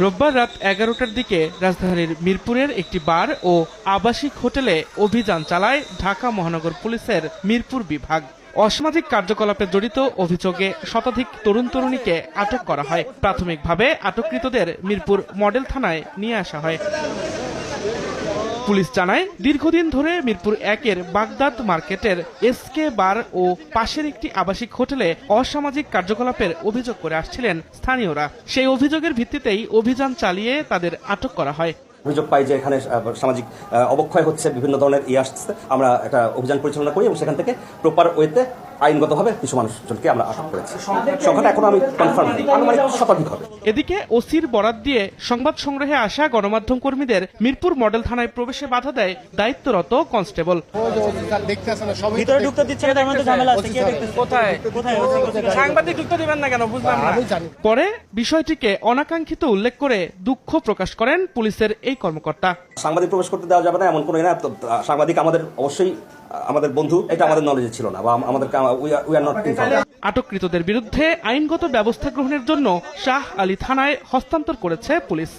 রোববার রাত 11টার দিকে রাজধানীর মিরপুরের একটি বার ও আবাসিক হোটেলে অভিযান চালায় ঢাকা মহানগর পুলিশের মিরপুর বিভাগ। অসামাজিক কার্যকলাপে জড়িত অভিযোগে শতাধিক তরুণ তরুণীকে আটক করা হয়। প্রাথমিকভাবে আটককৃতদের মিরপুর মডেল থানায় নিয়ে আসা হয়। পুলিশ জানায়, দীর্ঘদিন ধরে মিরপুর 1-এর বাগদাদ মার্কেটের এসকে বার ও পাশের একটি আবাসিক হোটেলে অসামাজিক কার্যকলাপের অভিযোগ করে আসছিলেন স্থানীয়রা। সেই অভিযোগের ভিত্তিতেই অভিযান চালিয়ে তাদের আটক করা হয়। অভিযোগ পাই যে এখানে সামাজিক অবক্ষয় হচ্ছে, বিভিন্ন ধরনের আসছে। আমরা একটা অভিযান পরিচালনা করি এবং সেখান থেকে প্রপার ওয়েতে আইনগতভাবে কিছু মানুষজনকে আমরা আটক করেছি। সংখ্যাটা এখনো আমি কনফার্ম নেই, আনুমানিক শতাধিক হবে। এদিকে ওসির বরাত দিয়ে সংবাদ সংগ্রহে আসা গণমাধ্যম কর্মীদের মিরপুর মডেল থানায় প্রবেশে বাধা দেয় দায়িত্বরত কনস্টেবল। ভিতরে ঢুকতে দিচ্ছে না, তার মধ্যে ঝামেলা আছে। কোথায় সাংবাদিক ঢুকতে দিবেন না কেন বুঝলাম না। পরে বিষয়টিকে অনাকাঙ্ক্ষিত উল্লেখ করে দুঃখ প্রকাশ করেন পুলিশের এই কর্মকর্তা। সাংবাদিক প্রবেশ করতে দেওয়া যাবে না এমন কোনো না। সাংবাদিক আমাদের অবশ্যই আমাদের বন্ধু, এটা আমাদের নলেজে ছিল না বা আমাদের উই আর নট ইনফর্মড। আটককৃতদের বিরুদ্ধে আইনগত ব্যবস্থা গ্রহণের জন্য শাহ আলী থানায় হস্তান্তর করেছে পুলিশ।